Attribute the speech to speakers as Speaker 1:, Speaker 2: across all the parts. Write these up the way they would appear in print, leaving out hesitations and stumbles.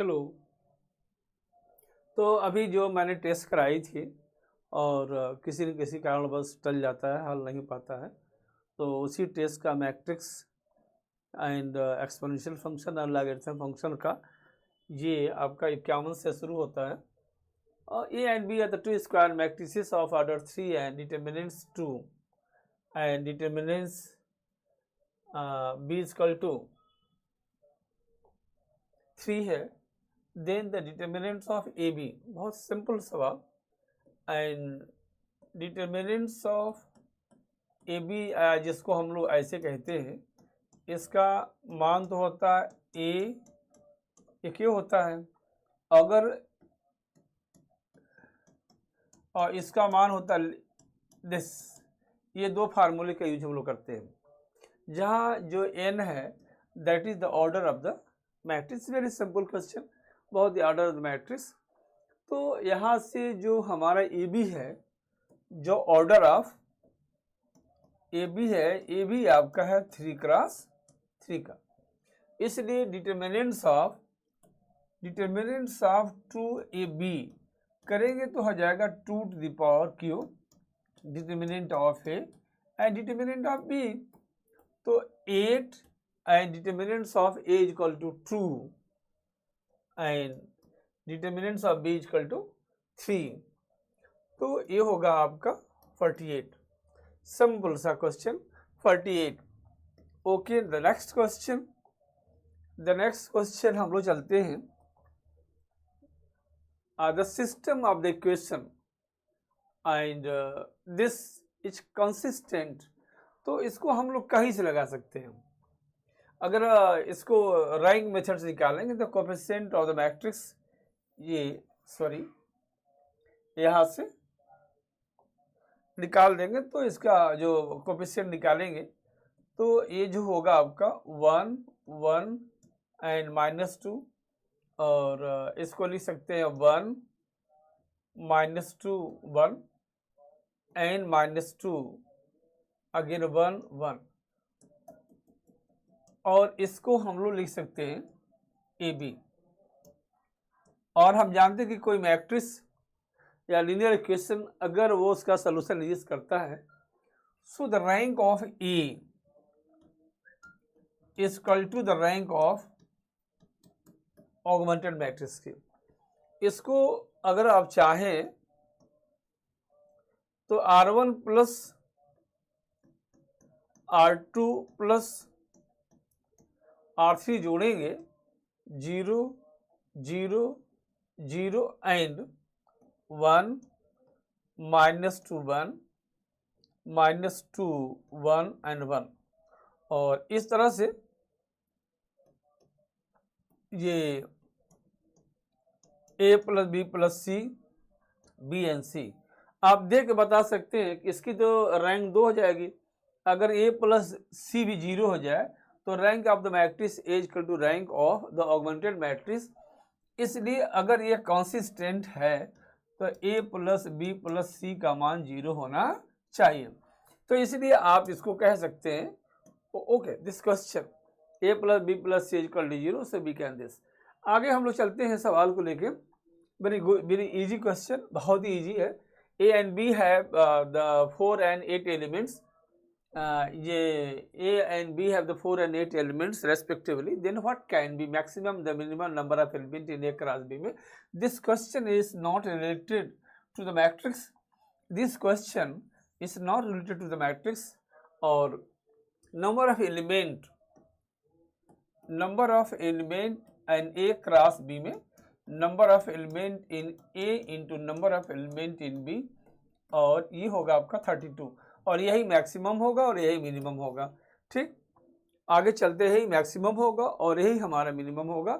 Speaker 1: Hello. तो अभी जो मैंने टेस्ट कराई थी और किसी न किसी कारणवश टल जाता है, हल नहीं पाता है, तो उसी टेस्ट का मैट्रिक्स एंड एक्सपोनेंशियल फंक्शन और लॉगरिथम फंक्शन का ये आपका 51 से शुरू होता है। A and B are the two square matrices of order 3 and determinants 2 and determinants B equal to 3 है। Then the determinants of A B, बहुत सिंपल सवाल, and determinants of A B जिसको हम लोग ऐसे कहते हैं, इसका मान तो होता है ए क्यों होता है, अगर और इसका मान होता है दिस। ये दो फार्मूले का यूज हम लोग करते हैं, जहाँ जो एन है that is the order of the matrix. Very simple question, बहुत ही ऑर्डर ऑफ द मैट्रिक्स। तो यहाँ से जो हमारा ए बी है, जो ऑर्डर ऑफ ए बी है, ए बी आपका है 3x3 का, इसलिए डिटर्मिनेंट्स ऑफ 2ab करेंगे तो हो जाएगा 2 to the power Q determinant of A and determinant of B. तो 8 and determinants of A equal to 2 and determinants of B equal to 3। तो ये होगा आपका 48। सिंपल सा question 48। Okay, the next question हम लोग चलते हैं। The system of the equation and this is consistent. तो इसको हम लोग कहीं से लगा सकते हैं। अगर इसको रैंक मेथड से निकालेंगे तो कोएफिशिएंट ऑफ द मैट्रिक्स, ये सॉरी यहाँ से निकाल देंगे, तो इसका जो कोएफिशिएंट निकालेंगे तो ये जो होगा आपका 1 1 एंड -2, और इसको लिख सकते हैं 1 -2 1 एंड -2 अगेन 1 1, और इसको हम लोग लिख सकते हैं ए बी। और हम जानते हैं कि कोई मैट्रिक्स या लीनियर इक्वेशन अगर वो उसका सॉल्यूशन यूज करता है, so the rank of A is equal to the rank of augmented matrix की। इसको अगर आप चाहें तो R1 plus R2 plus R3 जोड़ेंगे 0 0 0 एंड 1 -2 1 -2 1 एंड 1, और इस तरह से ये A plus B plus C B and C आप देख के बता सकते हैं कि इसकी तो रैंक 2 हो जाएगी। अगर ए प्लस सी भी 0 हो जाए तो rank of the matrix is equal to rank of the augmented matrix. इसलिए अगर ये कंसिस्टेंट है तो A plus B plus C का मान 0 होना चाहिए। तो इसलिए आप इसको कह सकते हैं okay this question A plus B plus C equal to 0, so we can this. आगे हम लोग चलते हैं सवाल को लेके। वेरी इजी क्वेश्चन, बहुत ही इजी है। A and B have the 4 and 8 elements. ये A and B have the 4 and 8 elements respectively, then what can be maximum the minimum number of element in A cross B में। This question is not related to the matrix, this question is not related to the matrix. और number of element and A cross B में number of element in A into number of element in B, और ये होगा आपका 32, और यही maximum होगा और यही मिनिमम होगा। ठीक, आगे चलते ही मैक्सिमम होगा और यही हमारा मिनिमम होगा।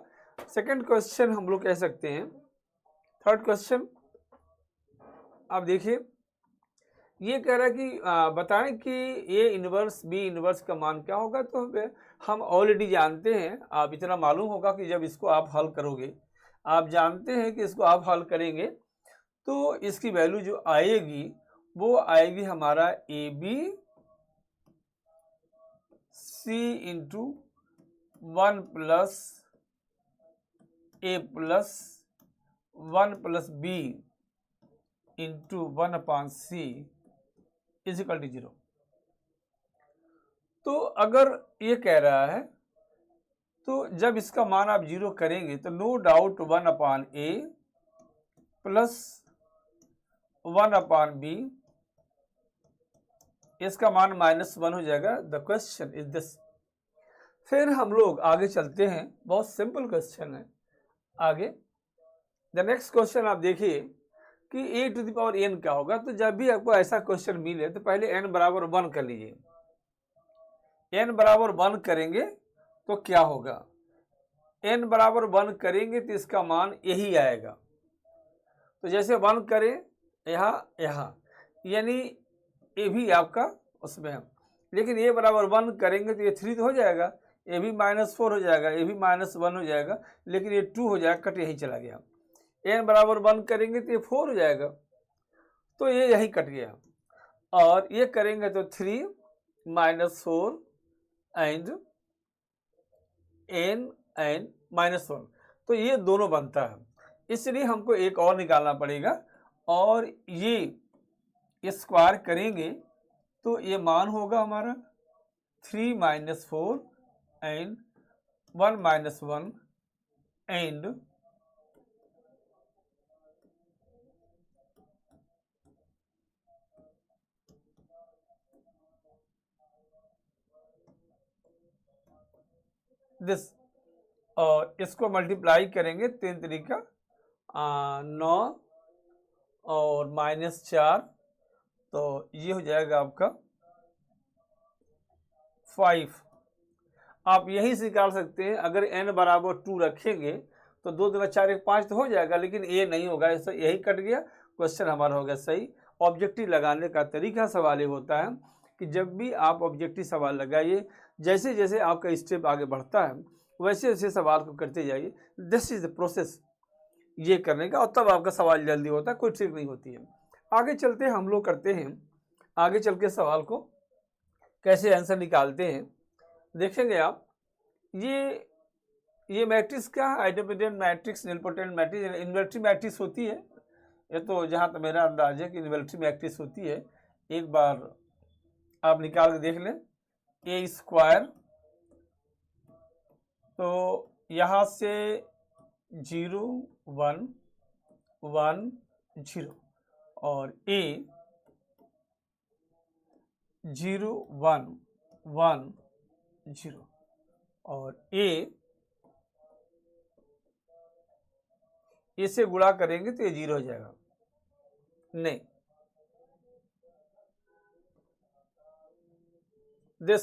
Speaker 1: सेकंड क्वेश्चन हम लोग कह सकते हैं। थर्ड क्वेश्चन आप देखिए, ये कह रहा है कि बताएं कि ए इनवर्स बी इनवर्स का मान क्या होगा। तो हम ऑलरेडी जानते हैं, आप इतना मालूम होगा कि जब इसको आप हल करोगे, आप जानते हैं कि इसको आप हल करेंगे तो इसकी वैल्यू जो आएगी वो आएगी हमारा A B C into 1 plus A plus 1 plus B into 1/c is equal to 0। तो अगर ये कह रहा है तो जब इसका मान आप 0 करेंगे तो no doubt 1/a plus 1/b इसका मान -1 हो जाएगा। The question is this. फिर हम लोग आगे चलते हैं, बहुत सिंपल क्वेश्चन है आगे। द नेक्स्ट क्वेश्चन आप देखिए कि a to the power n क्या होगा। तो जब भी आपको ऐसा क्वेश्चन मिले तो पहले n बराबर 1 कर लीजिए। n बराबर 1 करेंगे तो क्या होगा, n बराबर 1 करेंगे तो इसका मान यही आएगा। तो जैसे 1 करें यहाँ यानी ये भी आपका उसमें है, लेकिन ये बराबर 1 करेंगे तो ये 3 तो हो जाएगा, ये भी -4 हो जाएगा, ये भी -1 हो जाएगा, लेकिन ये 2 हो जाएगा, कट यहीं चला गया। n बराबर 1 करेंगे तो ये 4 हो जाएगा, तो ये यहीं कट गया। और ये करेंगे तो 3 -4 एंड n एंड -1, तो ये दोनों बनता है। इसलिए हमको एक और निकालना पड़ेगा, और ये स्क्वायर करेंगे तो ये मान होगा हमारा 3 - 4 एंड 1 - 1 एंड दिस। और इसको मल्टीप्लाई करेंगे 3 तरीका 9 और -4, तो ये हो जाएगा आपका 5। आप यही से निकाल सकते हैं। अगर n बराबर 2 रखेंगे तो 2 दूना 4 1 5 तो हो जाएगा, लेकिन ये नहीं होगा, ऐसा यही कट गया, क्वेश्चन हमारा हो गया सही। ऑब्जेक्टिव लगाने का तरीका सवाल ये होता है कि जब भी आप ऑब्जेक्टिव सवाल लगाइए, जैसे जैसे आपका स्टेप आगे बढ़ता है वैसे वैसे सवाल को करते जाइए। दिस इज द प्रोसेस ये करने का, और तब आपका सवाल जल्दी होता है, कोई ट्रिक नहीं होती है। आगे चलते हम लोग करते हैं, आगे चल के सवाल को कैसे आंसर निकालते हैं देखेंगे आप। ये मैट्रिक्स क्या है, identity matrix, nilpotent matrix, inverting matrix होती है। ये तो जहाँ तक मेरा अंदाज है कि इन्वर्टिंग मैट्रिक्स होती है। एक बार आप निकाल के देख लें, ए स्क्वायर, तो यहाँ से 0 1 1 0 और ए 0 1 1 0 और ए से गुणा करेंगे तो ये 0 हो जाएगा, नहीं दिस,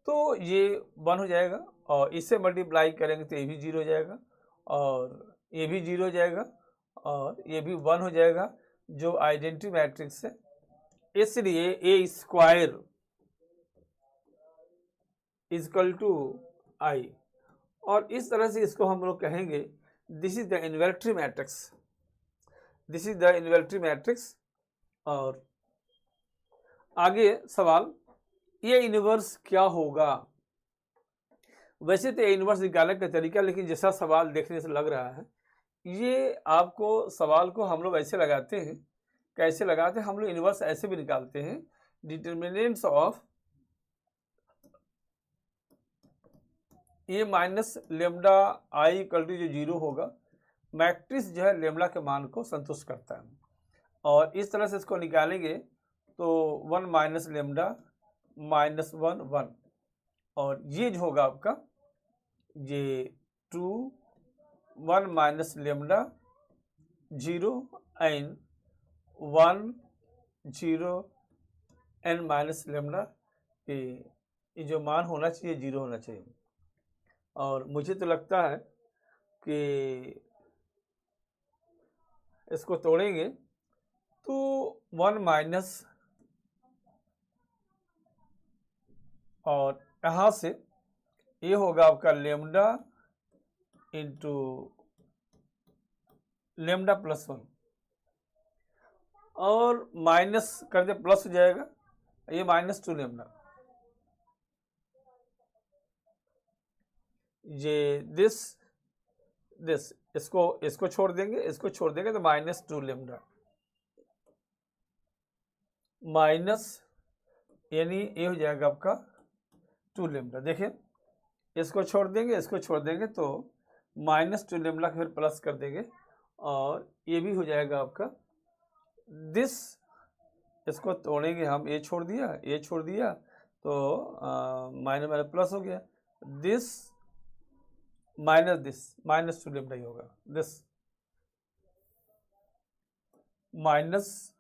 Speaker 1: तो ये 1 हो जाएगा, और इससे मल्टीप्लाई करेंगे तो ये भी 0 हो जाएगा, और ये भी 0 हो जाएगा, और ये भी 1 हो जाएगा, जो आइडेंटिटी मैट्रिक्स है। इसलिए ए स्क्वायर इजकल टू आई, और इस तरह से इसको हम लोग कहेंगे this is the inverting matrix, this is the inverting matrix. और आगे सवाल, ये इन्वर्स क्या होगा। वैसे तो इन्वर्स निकालने का तरीका, लेकिन जैसा सवाल देखने से लग रहा है, ये आपको सवाल को हम लोग ऐसे लगाते हैं, कैसे लगाते हैं हम लोग, इन्वर्स ऐसे भी निकालते हैं। Determinants of A minus lambda I equal to जो 0 होगा, मैट्रिक्स जो है लेमडा के मान को संतुष्ट करता है। और इस तरह से इसको निकालेंगे तो 1 माइनस लेमडा -1 1, और ये जो होगा आपका ये 2 1 minus lambda 0 and 1 0 and minus lambda, ये जो मान होना चाहिए 0 होना चाहिए। और मुझे तो लगता है कि इसको तोड़ेंगे तो 1 माइनस, और यहाँ से ये होगा आपका लेमडा इंटू लेमडा +1, और माइनस कर दे प्लस हो जाएगा, ये -2 लेमडा, ये दिस दिस, इसको छोड़ देंगे तो माइनस 2 लेमडा माइनस, यानी ये हो जाएगा आपका 2 लेमडा। देखिए इसको छोड़ देंगे तो माइनस 2 लेमडा फिर प्लस कर देंगे और ये भी हो जाएगा आपका दिस, इसको तोड़ेंगे हम, ये छोड़ दिया तो माइनस माइनस प्लस हो गया, दिस माइनस 2 लेमडा ही होगा, दिस माइनस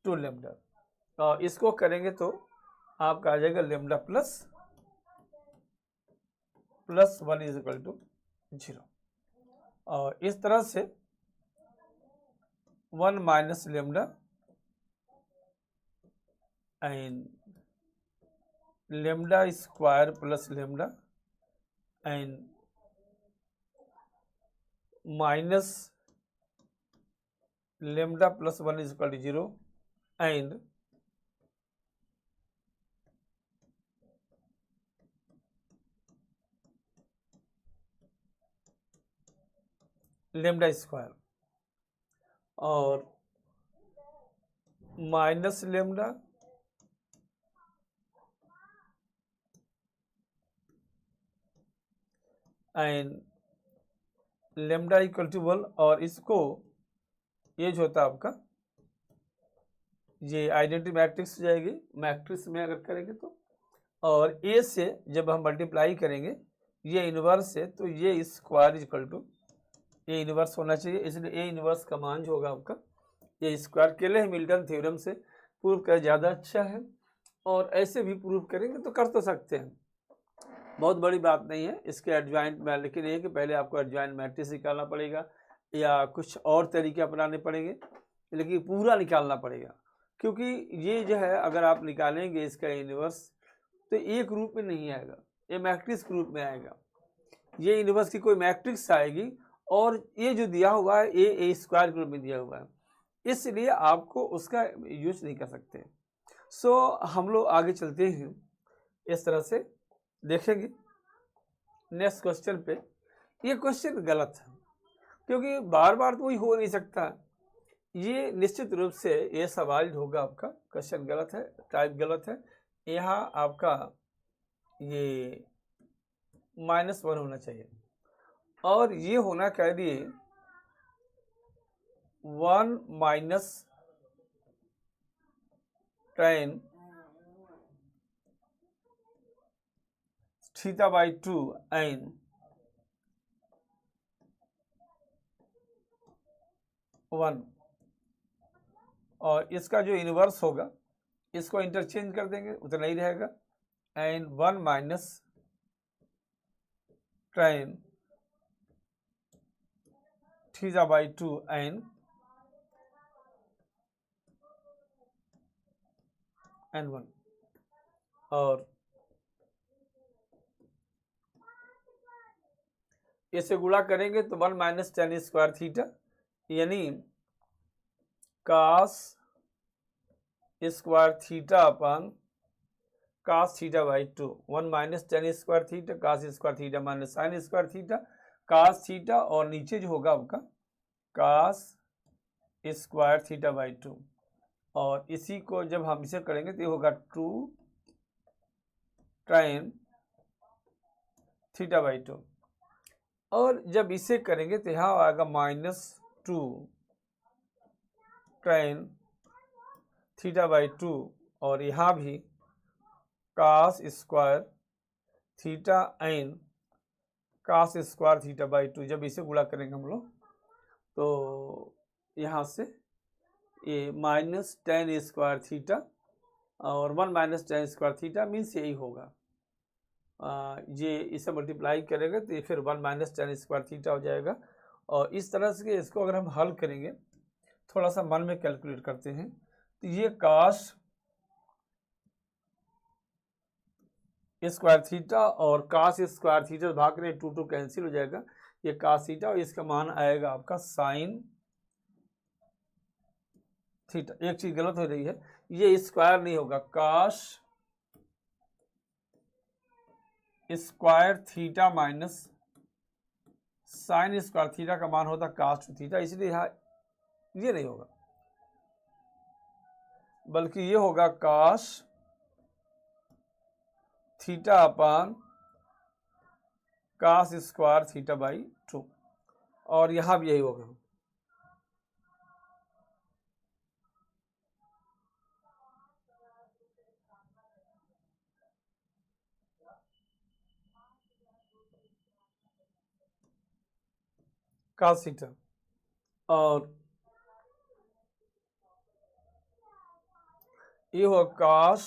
Speaker 1: 2 लेमडा। इसको करेंगे तो आपका आ जाएगा lambda plus 1 is equal to 0। और इस तरह से 1 minus lambda and lambda square plus lambda and minus lambda plus 1 is equal to 0 and lambda square और minus lambda and lambda equal to 1। और इसको ये जो होता है आपका ये आइडेंटिटी मैट्रिक्स हो जाएगी, मैट्रिक्स में अगर करेंगे तो, और ए से जब हम मल्टीप्लाई करेंगे ये इनवर्स है तो ये square equal to A inverse होना चाहिए, इसलिए ए इनवर्स का मान जो होगा आपका ये स्क्वायर। केले हैमिल्टन थ्योरम से प्रूव कर ज़्यादा अच्छा है, और ऐसे भी प्रूव करेंगे तो कर तो सकते हैं, बहुत बड़ी बात नहीं है इसके एडजॉइंट में। लेकिन ये कि पहले आपको एडजॉइंट मैट्रिक्स निकालना पड़ेगा या कुछ और तरीके अपनाने पड़ेंगे, लेकिन पूरा निकालना पड़ेगा, क्योंकि ये जो है अगर आप निकालेंगे इसका इनवर्स तो एक रूप में नहीं आएगा, ये मैट्रिक्स के रूप में आएगा, ये इनवर्स की कोई मैट्रिक्स आएगी और ये जो दिया हुआ है ए स्क्वायर के रूप में दिया हुआ है, इसलिए आपको उसका यूज नहीं कर सकते। सो हम लोग आगे चलते हैं, इस तरह से देखेंगे नेक्स्ट क्वेश्चन पे। ये क्वेश्चन गलत है क्योंकि बार बार तो वही हो नहीं सकता, ये निश्चित रूप से ये सवाल होगा आपका, क्वेश्चन गलत है, टाइप गलत है। यहाँ आपका ये -1 होना चाहिए और ये होना कह दिए 1 minus tan theta by 2 and one, और इसका जो इनवर्स होगा इसको इंटरचेंज कर देंगे, उतना ही रहेगा, and 1 minus tan theta by 2 and 1, और इसे गुणा करेंगे तो 1 माइनस tan स्क्वायर थीटा, यानी cos square theta upon cos theta by 2, 1 minus tan square theta cos square theta minus sin square theta cos theta, और नीचे जो होगा आपका cos स्क्वायर थीटा बाई 2, और इसी को जब हम इसे करेंगे तो ये होगा 2 tan थीटा बाई 2, और जब इसे करेंगे तो यहाँ आएगा -2 tan थीटा बाई 2, और यहाँ भी cos square theta and cos square theta by 2, जब इसे गुणा करेंगे हम लोग तो यहाँ से ये माइनस tan स्क्वायर थीटा और 1 minus tan square theta means यही होगा, ये इसे मल्टीप्लाई करेंगे तो ये फिर 1 माइनस tan स्क्वायर थीटा हो जाएगा। और इस तरह से इसको अगर हम हल करेंगे, थोड़ा सा मन में कैलकुलेट करते हैं, तो ये cos स्क्वायर थीटा और cos स्क्वायर थीटा भाग करें 2 कैंसिल हो जाएगा, ये cos थीटा, और इसका मान आएगा आपका sin थीटा। एक चीज गलत हो रही है, ये स्क्वायर नहीं होगा, cos square theta minus sine square theta का मान होता cos टू थीटा, इसलिए यहाँ ये नहीं होगा, बल्कि ये होगा cos theta upon cos square theta by 2, और यहाँ भी यही होगा। cos थीटा और ये होगा cos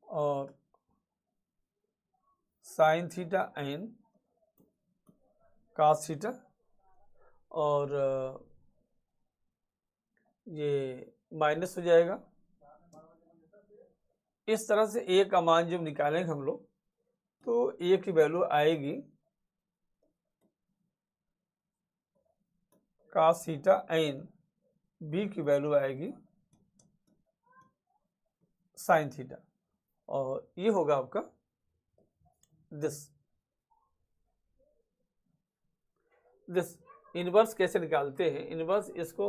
Speaker 1: और sine theta and cos theta, और ये माइनस हो जाएगा। इस तरह से ए का मान जब निकालेंगे हम लोग तो ए की वैल्यू आएगी cos थीटा एन, बी की वैल्यू आएगी साइन थीटा, और ये होगा आपका दिस इनवर्स कैसे निकालते हैं, इनवर्स इसको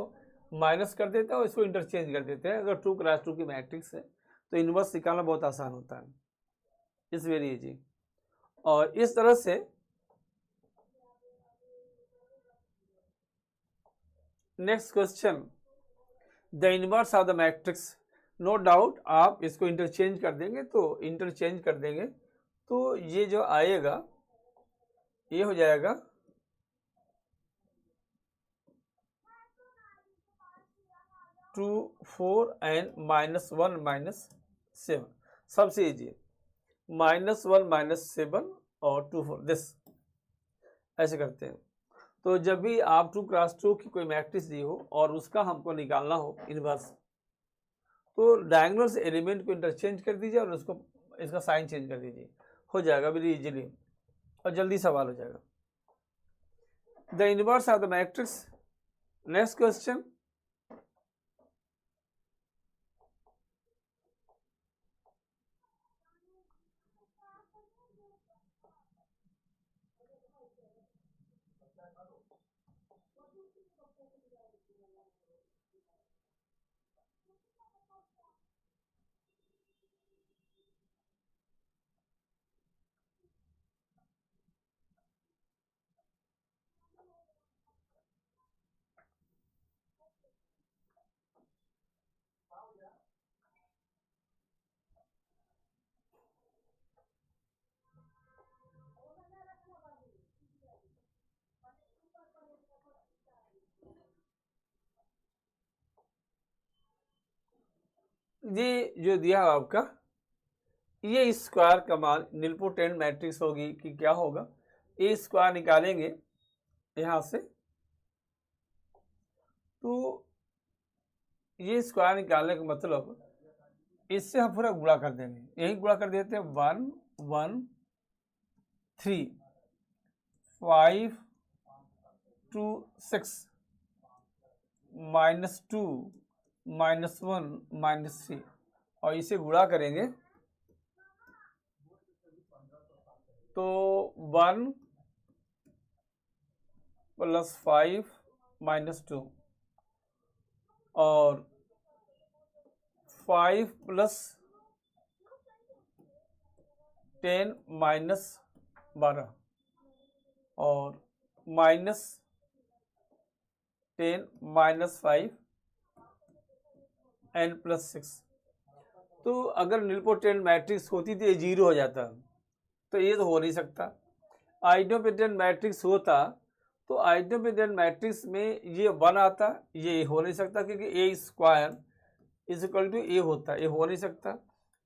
Speaker 1: माइनस कर देते हैं और इसको इंटरचेंज कर देते हैं। अगर 2x2 की मैट्रिक्स है तो इनवर्स निकालना बहुत आसान होता है, इट्स वेरी इजी। और इस तरह से next question, the inverse of the matrix, no doubt आप इसको इंटरचेंज कर देंगे, तो इंटरचेंज कर देंगे तो ये जो आएगा ये हो जाएगा 2 4 एंड -1 -7, सबसे इजी -1 -7 और 2 4, दिस ऐसे करते हैं। तो जब भी आप 2x2 की कोई मैट्रिक्स दी हो और उसका हमको निकालना हो इनवर्स, तो डायगोनल से एलिमेंट को इंटरचेंज कर दीजिए और उसको इसका साइन चेंज कर दीजिए, हो जाएगा वेरी इजीली और जल्दी सवाल हो जाएगा। The inverse of the matrix, next question, ये जो दिया है आपका, ये स्क्वायर का मान निलपोटेंट मैट्रिक्स होगी कि क्या होगा, ए स्क्वायर निकालेंगे यहाँ से, तो ये स्क्वायर निकालने का मतलब इससे हम पूरा गुणा कर देंगे, यही गुणा कर देते हैं 1 1 3 5 2 6 -2 -1 -3, और इसे गुणा करेंगे तो 1 + 5 -2 और 5 + 10 -12 और -10 -5 n + 6। तो अगर निलपोटेंट मैट्रिक्स होती तो ये 0 हो जाता, तो ये तो हो नहीं सकता। आइडेंटिटी मैट्रिक्स होता तो आइडेंटिटी मैट्रिक्स में ये 1 आता, ये हो नहीं सकता क्योंकि ए स्क्वायर = ए होता, ये हो नहीं सकता।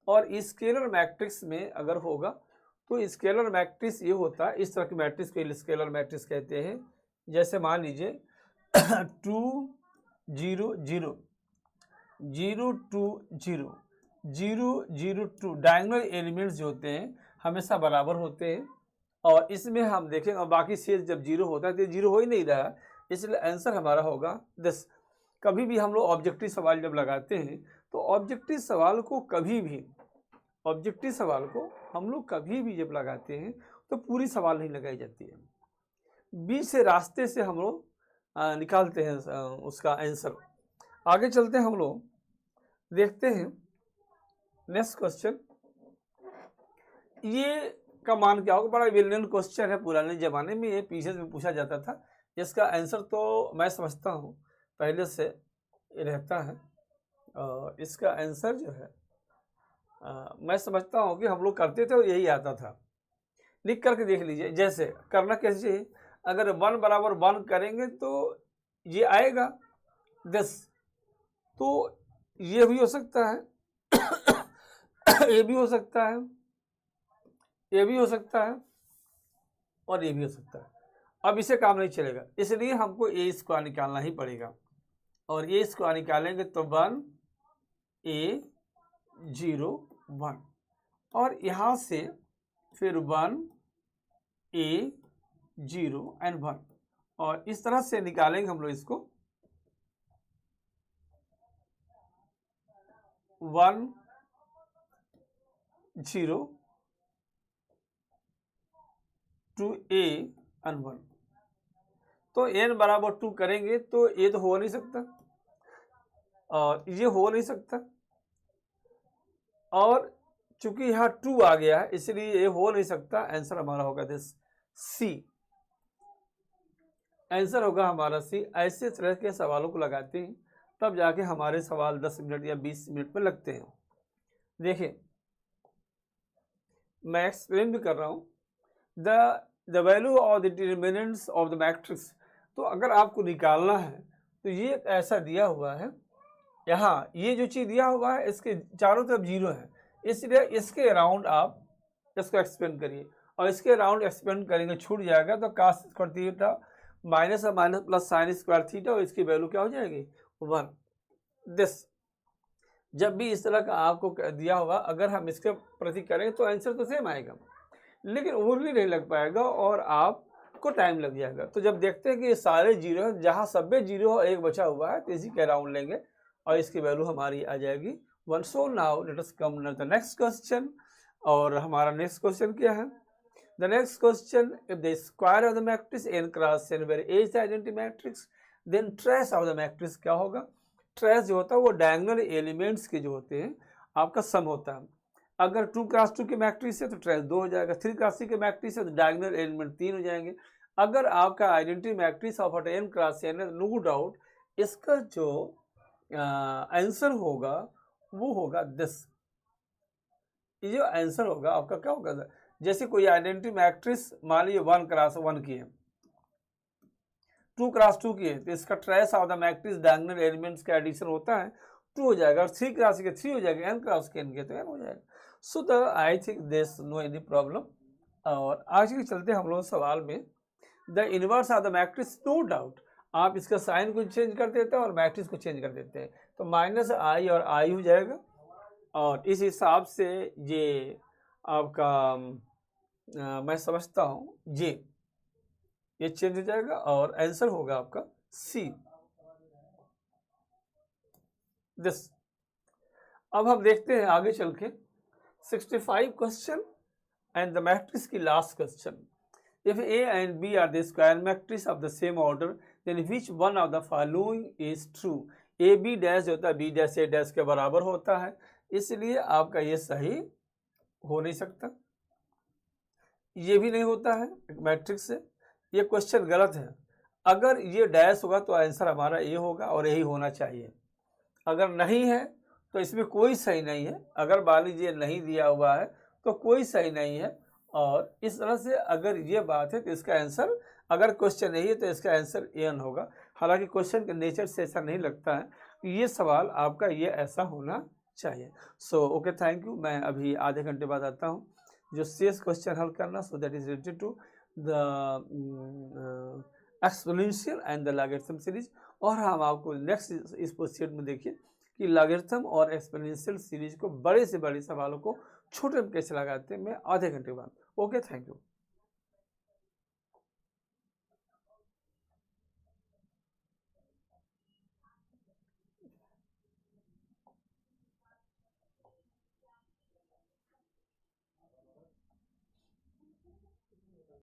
Speaker 1: और स्केलर मैट्रिक्स में अगर होगा तो स्केलर मैट्रिक्स ये होता, इस तरह की मैट्रिक्स को स्केलर मैट्रिक्स कहते हैं। जैसे मान लीजिए 2 0 0 0 2 0 0 0 2, डायगोनल एलिमेंट्स जो होते हैं हमेशा बराबर होते हैं, और इसमें हम देखेंगे और बाकी शेष जब 0 होता है तो 0 हो ही नहीं रहा, इसलिए आंसर हमारा होगा 10। कभी भी हम लोग ऑब्जेक्टिव सवाल जब लगाते हैं तो ऑब्जेक्टिव सवाल को कभी भी ऑब्जेक्टिव सवाल को हम लोग कभी भी जब लगाते हैं तो पूरी सवाल नहीं लगाई जाती है, बीच से रास्ते से हम लोग निकालते हैं उसका आंसर। आगे चलते हैं हम लोग, देखते हैं नेक्स्ट क्वेश्चन। ये का मान क्या होगा, बड़ा विलियन क्वेश्चन है, पुराने ज़माने में ये पीछे में पूछा जाता था। इसका आंसर तो मैं समझता हूँ पहले से रहता है, और इसका आंसर जो है मैं समझता हूँ कि हम लोग करते थे और यही आता था। लिख करके देख लीजिए, जैसे करना कैसे चाहिए, अगर 1 बराबर 1 करेंगे तो ये आएगा 10, तो ये भी हो सकता है ये भी हो सकता है, ये भी हो सकता है, और ये भी हो सकता है। अब इसे काम नहीं चलेगा, इसलिए हमको ए स्क्वायर निकालना ही पड़ेगा, और ए स्क्वायर निकालेंगे तो 1 a 0 1, और यहाँ से फिर 1 a 0 and 1, और इस तरह से निकालेंगे हम लोग इसको 1 0 2 a and 1। तो n बराबर 2 करेंगे तो ये तो हो नहीं सकता, और ये हो नहीं सकता, और चूंकि यहाँ 2 आ गया है इसलिए ये हो नहीं सकता। आंसर हमारा होगा दिस सी, आंसर होगा हमारा सी। ऐसे तरह के सवालों को लगाते हैं तब जाके हमारे सवाल 10 मिनट या 20 मिनट में लगते हैं। देखिए मैं एक्सप्लेन भी कर रहा हूँ, the value of the determinants of the matrix. तो अगर आपको निकालना है तो ये ऐसा दिया हुआ है, यहाँ ये जो चीज़ दिया हुआ है इसके चारों तरफ 0 है, इसलिए इसके अराउंड आप इसको एक्सपेंड करिए, और इसके अराउंड एक्सपेंड करेंगे छूट जाएगा तो cos स्क्वायर थीटा माइनस और minus plus sine square theta, और इसकी वैल्यू क्या हो जाएगी 1। दिस जब भी इस तरह का आपको दिया होगा अगर हम इसके प्रति करें तो आंसर तो सेम आएगा, लेकिन ओवरली नहीं लग पाएगा और आपको टाइम लग जाएगा। तो जब देखते हैं कि ये सारे 0 हैं, जहाँ सब में 0 हो एक बचा हुआ है तो इसी के अराउंड लेंगे और इसकी वैल्यू हमारी आ जाएगी 1। So now let us come to the next question. और हमारा नेक्स्ट क्वेश्चन क्या है, the next question, if the square of the matrix n cross n where a is identity matrix then trace of the matrix क्या होगा। Trace जो होता है वो डायगोनल एलिमेंट्स के जो होते हैं आपका सम होता है। अगर 2 क्रॉस 2 के मैट्रिक्स है तो ट्रेस 2 हो जाएगा, 3 क्रॉस 3 के मैट्रिक्स है तो डायगोनल एलिमेंट 3 हो जाएंगे। अगर आपका identity matrix of n cross n है, नो डाउट इसका जो आंसर होगा वो होगा दिस। ये जो आंसर होगा आपका क्या होगा, जैसे कोई आइडेंटिटी मैट्रिक्स मान लीजिए 1 क्रॉस 1 की है, 2 क्रॉस 2 की है, तो इसका trace of the matrix diagonal elements का एडिशन होता है 2 हो जाएगा, और 3 क्रॉस के 3 हो जाएगा, n क्रॉस के n के तो n हो जाएगा। So the I think this no any problem. और आगे के चलते हम लोग सवाल में, the inverse of the matrix, no doubt आप इसका साइन को चेंज कर देते हैं और मैट्रिक्स को चेंज कर देते हैं, तो माइनस आई और आई हो जाएगा, और इस हिसाब से ये आपका मैं समझता हूँ ये चेंज हो जाएगा और आंसर होगा आपका सी दिस। अब हम देखते हैं आगे चल के 65 क्वेश्चन एंड द मैट्रिक्स की last question. If A and B are the square matrix of the same order then which one of the following is true. A B dash होता है, बी डैश ए dash के बराबर होता है, इसलिए आपका ये सही हो नहीं सकता, ये भी नहीं होता है मैट्रिक्स से, ये क्वेश्चन गलत है। अगर ये डैश होगा तो आंसर हमारा ये होगा और यही होना चाहिए। अगर नहीं है तो इसमें कोई सही नहीं है, अगर मान लीजिए नहीं दिया हुआ है तो कोई सही नहीं है, और इस तरह से अगर ये बात है तो इसका आंसर, अगर क्वेश्चन नहीं है तो इसका आंसर एन होगा। हालांकि क्वेश्चन के नेचर से ऐसा नहीं लगता है कि ये सवाल आपका ये ऐसा होना चाहिए। So okay, thank you. मैं अभी आधे घंटे बाद आता हूँ जो शेष क्वेश्चन हल करना, so that is related to the exponential and the logarithm series. और हम आपको नेक्स्ट इस पोस्टेड में देखिए कि लॉगरिथम और एक्सपोनेंशियल सीरीज को बड़े से बड़े सवालों को छोटे में कैसे लगाते हैं, मैं आधे घंटे बाद। Okay, thank you.